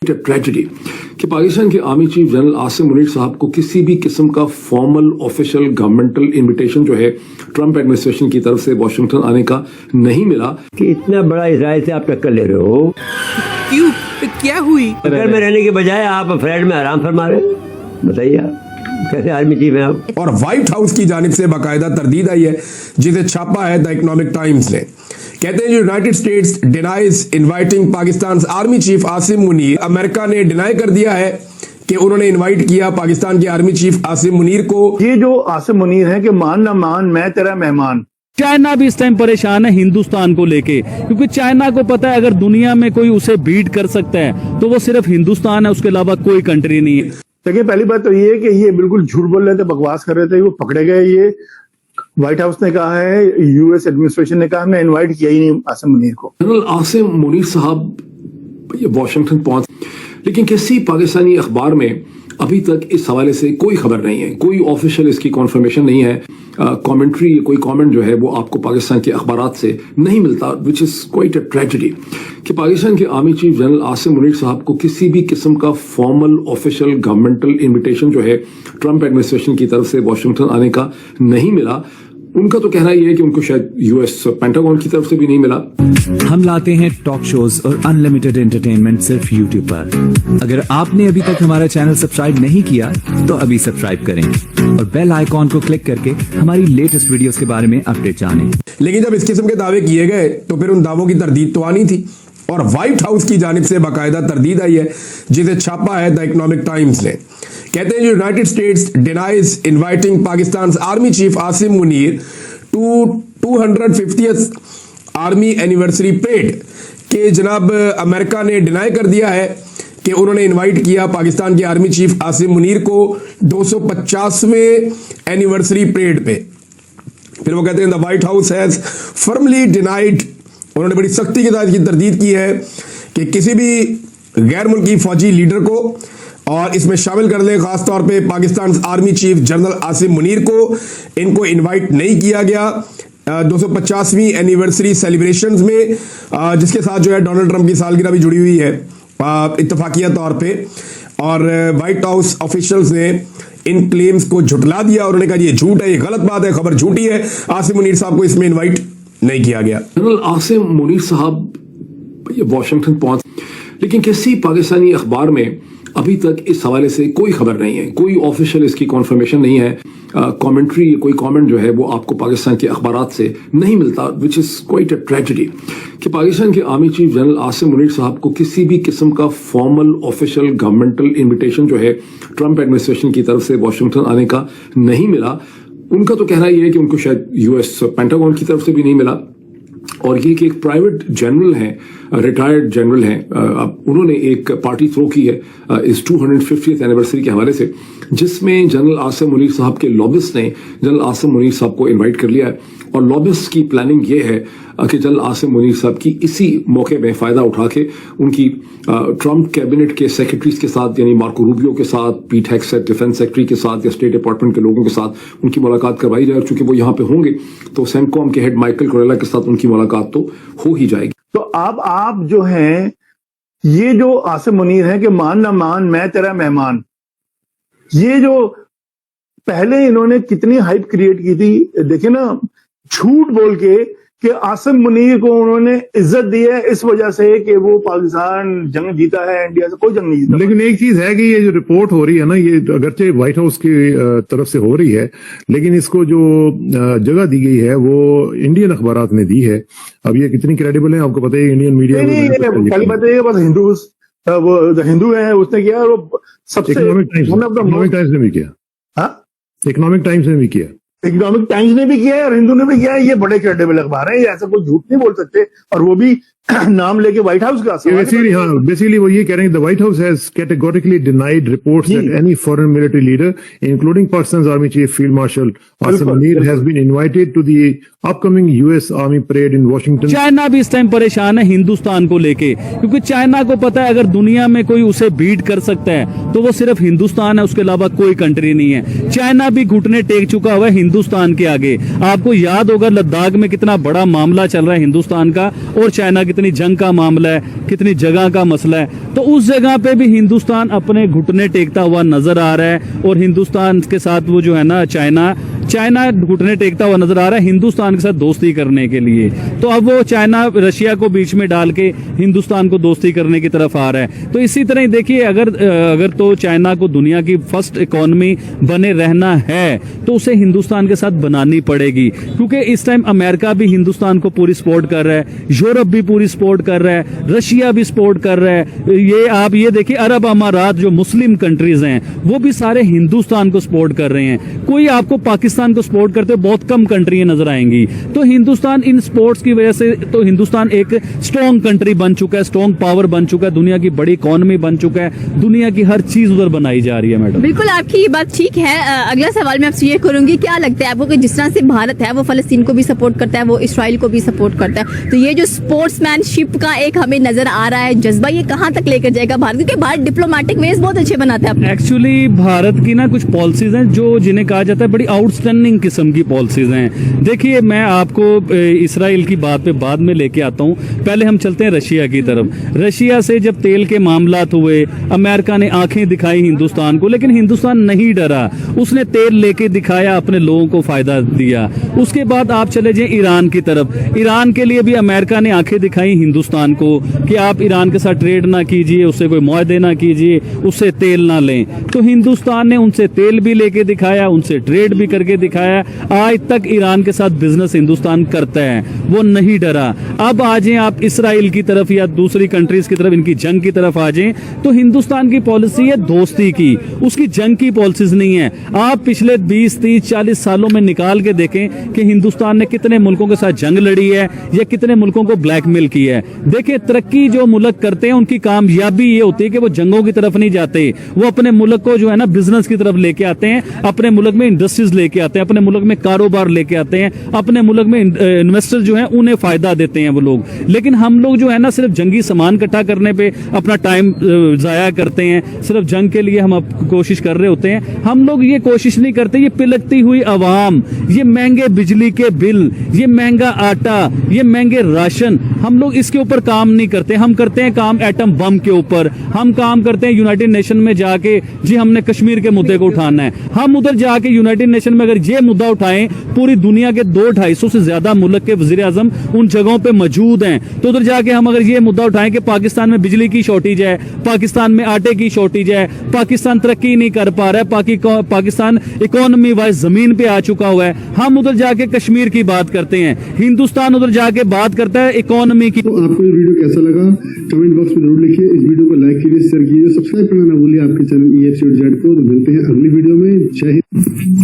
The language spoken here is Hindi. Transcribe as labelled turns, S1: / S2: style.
S1: क्वाइट अ ट्रेजेडी कि पाकिस्तान के army chief general Asim Munir साहब को किसी भी किस्म का फॉर्मल ऑफिशियल गवर्नमेंटल इनविटेशन जो है ट्रंप एडमिनिस्ट्रेशन की तरफ से वाशिंगटन आने का नहीं मिला।
S2: कि इतना बड़ा इजराइल से आप टक्कर ले रहे हो,
S3: क्यों, क्या हुई?
S2: घर में रहने के बजाय आप फ्लैट में आराम फरमा रहे, बताइए आप कैसे आर्मी चीफ हैं आप?
S4: और व्हाइट हाउस की जानिब से बाकायदा तरदीद आई है जिसे छापा है द इकोनॉमिक टाइम्स ने। कहते हैं United States denies inviting Pakistan army chief Asim Munir. America ने डिनाई कर दिया है कि उन्होंने इनवाइट किया पाकिस्तान के आर्मी चीफ आसिम मुनीर को।
S5: ये जो आसिम मुनीर है कि मान ना मान मैं तेरा मेहमान।
S6: चाइना भी इस टाइम परेशान है हिंदुस्तान को लेके, क्योंकि चाइना को पता है अगर दुनिया में कोई उसे बीट कर सकता है तो वो सिर्फ हिंदुस्तान है, उसके अलावा कोई कंट्री नहीं है।
S5: देखिए पहली बात तो ये है कि ये बिल्कुल झूठ बोल रहे थे, बकवास कर रहे थे, वो पकड़े गए। ये व्हाइट हाउस ने कहा है, यूएस एडमिनिस्ट्रेशन ने कहा मैं इनवाइट किया ही नहीं आसिम मुनीर को।
S1: जनरल आसिम मुनीर साहब वाशिंगटन पहुंच, लेकिन किसी पाकिस्तानी अखबार में अभी तक इस हवाले से कोई खबर नहीं है, कोई ऑफिशियल इसकी कॉन्फर्मेशन नहीं है। कमेंट्री कोई कमेंट जो है वो आपको पाकिस्तान के अखबारात से नहीं मिलता, which is quite a tragedy कि पाकिस्तान के army chief general Asim Munir साहब को किसी भी किस्म का फॉर्मल ऑफिशियल गवर्नमेंटल इनविटेशन जो है ट्रंप एडमिनिस्ट्रेशन की तरफ से वाशिंगटन आने का नहीं मिला। उनका तो कहना यह है कि उनको शायद यूएस पेंटागन की तरफ से भी नहीं मिला।
S7: हम लाते हैं टॉक शोज और अनलिमिटेड एंटरटेनमेंट सिर्फ यूट्यूब पर। अगर आपने अभी तक हमारा चैनल सब्सक्राइब नहीं किया तो अभी सब्सक्राइब करें और बेल आइकॉन को क्लिक करके हमारी लेटेस्ट वीडियोस के बारे में अपडेट जानें।
S4: लेकिन जब इस किस्म के दावे किए गए तो फिर उन दावों की तरदीद तो आनी थी, और व्हाइट हाउस की जानिब से बाकायदा तरदीद आई है जिसे छापा है द इकोनॉमिक टाइम्स ने। कहते हैं United States denies inviting Pakistan army chief Asim Munir to 250th army anniversary parade के जनाब अमेरिका ने डिनाई कर दिया है कि उन्होंने इनवाइट किया पाकिस्तान के आर्मी चीफ आसिम मुनीर को 250वें एनिवर्सरी परेड पे। फिर वो कहते हैं the White House has firmly denied, उन्होंने बड़ी सख्ती के साथ इसकी तरदीद की है कि किसी भी गैर मुल्की फौजी लीडर को, और इसमें शामिल कर लें खास तौर पे Pakistan army chief general Asim Munir को, इनको इनवाइट नहीं किया गया 250वीं एनिवर्सरी सेलिब्रेशंस में, जिसके साथ जो है डोनाल्ड ट्रंप की सालगिरह भी जुड़ी हुई है इत्तफाकिया तौर पे। और व्हाइट हाउस ऑफिशियल्स ने इन क्लेम्स को झुटला दिया, उन्होंने कहा ये झूठ है, ये गलत बात है, खबर झूठी है, आसिम मुनीर साहब को इसमें इन्वाइट नहीं किया गया।
S1: जनरल आसिम मुनीर साहब वाशिंगटन पहुंच, लेकिन किसी पाकिस्तानी अखबार में अभी तक इस हवाले से कोई खबर नहीं है, कोई ऑफिशियल इसकी कॉन्फर्मेशन नहीं है। कमेंट्री कोई कमेंट जो है वो आपको पाकिस्तान के अखबारात से नहीं मिलता, which is quite a tragedy कि पाकिस्तान के army chief general Asim Munir साहब को किसी भी किस्म का फॉर्मल ऑफिशियल गवर्नमेंटल इनविटेशन जो है ट्रंप एडमिनिस्ट्रेशन की तरफ से वाशिंगटन आने का नहीं मिला। उनका तो कहना यह है कि उनको शायद यूएस पेंटागन की तरफ से भी नहीं मिला, और ये कि एक प्राइवेट जनरल हैं, रिटायर्ड जनरल हैं, उन्होंने एक पार्टी थ्रो की है इस 250th एनिवर्सरी के हवाले से, जिसमें जनरल आसिम मुनीर साहब के लॉबिस्ट ने जनरल आसिम मुनीर साहब को इनवाइट कर लिया है। और लॉबिस्ट की प्लानिंग ये है कि जनरल आसिम मुनीर साहब की इसी मौके में फायदा उठा के उनकी ट्रंप कैबिनेट के सेक्रेटरीज के साथ, यानी मार्को रूबियो के साथ, पीट हेग्सेट डिफेंस सेक्रेटरी के साथ या स्टेट डिपार्टमेंट के लोगों के साथ उनकी मुलाकात करवाई जाए। चूंकि वो यहाँ पे होंगे तो सेंटकॉम के हेड माइकल कोरेला के साथ उनकी मुलाकात तो हो ही जाएगी।
S5: तो अब आप जो हैं, ये जो आसिम मुनीर है कि मान ना मान मैं तेरा मेहमान, ये जो पहले इन्होंने कितनी हाइप क्रिएट की थी, देखिए ना, झूठ बोल के कि आसिम मुनीर को उन्होंने इज्जत दी है इस वजह से कि वो पाकिस्तान जंग जीता है, इंडिया से कोई जंग नहीं जीता।
S8: लेकिन एक चीज है कि ये जो रिपोर्ट हो रही है ना, ये अगरचे व्हाइट हाउस की तरफ से हो रही है, लेकिन इसको जो जगह दी गई है वो इंडियन अखबारात ने दी है। अब ये कितनी क्रेडिबल है आपको पता है, इंडियन मीडिया
S5: पहली बात है बस वो हिंदू है, उसने किया, वो सबसे
S8: इकोनॉमिक टाइम्स ने भी किया, इकोनॉमिक टाइम्स ने भी किया,
S5: इकोनॉमिक टाइम्स ने भी किया है और हिंदू ने भी किया है। ये बड़े क्रेडिबल अखबार है, ये ऐसा कोई झूठ नहीं बोल सकते, और वो भी नाम लेके व्हाइट हाउस का।
S8: बेसिकली वो ये कह रहे हैं the White House has categorically denied reports that any foreign military leader including Pakistan army chief field marshal Asim Munir has been invited to the upcoming US army parade in Washington.
S6: China भी इस टाइम परेशान है हिंदुस्तान को लेके, क्योंकि चाइना को पता है अगर दुनिया में कोई उसे बीट कर सकता है तो वो सिर्फ हिंदुस्तान है, उसके अलावा कोई कंट्री नहीं है। चाइना भी घुटने टेक चुका हुआ है हिंदुस्तान के आगे। आपको याद होगा लद्दाख में कितना बड़ा मामला चल रहा है हिंदुस्तान का और चाइना की कितनी जंग का मामला है, कितनी जगह का मसला है, तो उस जगह पे भी हिंदुस्तान अपने घुटने टेकता हुआ नजर आ रहा है। और हिंदुस्तान के साथ वो जो है ना चाइना घुटने टेकता हुआ नजर आ रहा है हिंदुस्तान के साथ दोस्ती करने के लिए। तो अब वो चाइना रशिया को बीच में डाल के हिंदुस्तान को दोस्ती करने की तरफ आ रहा है। तो इसी तरह ही देखिए, अगर तो चाइना को दुनिया की फर्स्ट इकोनॉमी बने रहना है तो उसे हिंदुस्तान के साथ बनानी पड़ेगी, क्योंकि इस टाइम अमेरिका भी हिंदुस्तान को पूरी सपोर्ट कर रहा है, यूरोप भी पूरी सपोर्ट कर रहा है, रशिया भी सपोर्ट कर रहा है। ये देखिए अरब अमारात जो मुस्लिम कंट्रीज हैं वो भी सारे हिंदुस्तान को सपोर्ट कर रहे हैं। कोई आपको पाकिस्तान को सपोर्ट करते बहुत कम कंट्री नजर आएंगी। तो हिंदुस्तान इन स्पोर्ट्स की वजह से तो हिंदुस्तान एक स्ट्रॉन्ग कंट्री बन चुका है, स्ट्रॉन्ग पावर बन चुका है, दुनिया की बड़ी इकोनॉमी बन चुका है, दुनिया की हर चीज उधर बनाई जा रही है। मैडम
S9: बिल्कुल आपकी ये बात ठीक है। अगला सवाल मैं आपसे ये करूंगी, क्या लगता है आपको कि जिस तरह से भारत है वो फलस्तीन को भी सपोर्ट करता है, वो इसराइल को भी सपोर्ट करता है, तो ये जो स्पोर्ट्समैनशिप का एक हमें नजर आ रहा है जज्बा, ये कहाँ तक लेकर जाएगा भारत? क्योंकि भारत डिप्लोमेटिक वेज बहुत अच्छे बनाता है।
S6: एक्चुअली भारत की ना कुछ पॉलिसीज हैं जो जिन्हें कहा जाता है बड़ी आउटस्टैंडिंग किस्म की पॉलिसीज हैं। देखिए मैं आपको इसराइल की बात पे बाद में लेके आता हूँ, पहले हम चलते हैं रशिया की तरफ। रशिया से जब तेल के मामलात हुए, अमेरिका ने आंखें दिखाई हिंदुस्तान को, लेकिन हिंदुस्तान नहीं डरा, उसने तेल लेके दिखाया, अपने लोगों को फायदा दिया। उसके बाद आप चले जाए ईरान की तरफ। ईरान के लिए भी अमेरिका ने आंखें दिखाई हिंदुस्तान को कि आप ईरान के साथ ट्रेड ना कीजिए, उससे कोई मुआहदे ना कीजिए, उससे तेल ना लें। तो हिंदुस्तान ने उनसे तेल भी लेके दिखाया, उनसे ट्रेड भी करके दिखाया। आज तक ईरान के साथ बिजनेस हिंदुस्तान करता है, वो नहीं डरा। अब आ जाए आप इसराइल की तरफ या दूसरी कंट्रीज की तरफ, इनकी जंग की तरफ आ जाए, तो हिंदुस्तान की पॉलिसी है दोस्ती की, उसकी जंग की पॉलिसीज नहीं है। आप पिछले 20, 30, 40 सालों में निकाल के देखें कि हिंदुस्तान ने कितने मुल्कों के साथ जंग लड़ी है या कितने मुल्कों को ब्लैकमेल की है। देखिए तरक्की जो मुल्क करते हैं उनकी कामयाबी ये होती है कि वो जंगों की तरफ नहीं जाते, वो अपने मुल्क को जो है ना बिजनेस की तरफ लेके आते हैं, अपने मुल्क में इंडस्ट्रीज लेके आते हैं, अपने मुल्क में कारोबार लेके आते हैं, अपने मुल्क में इन्वेस्टर जो है उन्हें फायदा देते हैं वो लोग। लेकिन हम लोग जो है ना सिर्फ जंगी सामान इकट्ठा करने पे अपना टाइम जाया करते हैं, सिर्फ जंग के लिए हम कोशिश कर रहे होते हैं। हम लोग ये कोशिश नहीं करते, ये पिलकती हुई आवाम, ये महंगे बिजली के बिल, ये महंगा आटा, ये महंगे राशन, हम लोग इसके ऊपर काम नहीं करते। हम करते हैं काम एटम बम के ऊपर, हम काम करते हैं यूनाइटेड नेशन में जाके जी हमने कश्मीर के मुद्दे को उठाना है। हम उधर जाके यूनाइटेड नेशन में अगर ये मुद्दा उठाएं, पूरी दुनिया के 200-250 से ज्यादा मुल्क के वजीर आजम उन जगहों पे मौजूद हैं, तो उधर जाके हम अगर ये मुद्दा उठाएं कि पाकिस्तान में बिजली की शॉर्टेज है, पाकिस्तान में आटे की शॉर्टेज है, पाकिस्तान तरक्की नहीं कर पा रहा है, पाकिस्तान इकोनॉमी वाइज जमीन पे आ चुका हुआ है, हम उधर जाके कश्मीर की बात करते हैं, हिंदुस्तान उधर जाके बात करता है इकोनॉमी की।
S10: तो आपको ये वीडियो कैसा लगा कमेंट बॉक्स में जरूर लिखिए, इस वीडियो को लाइक कीजिए, शेयर कीजिए, सब्सक्राइब करना ना भूलिए आपके चैनल EFC.Z को। तो मिलते हैं अगली वीडियो में। जय हिंद।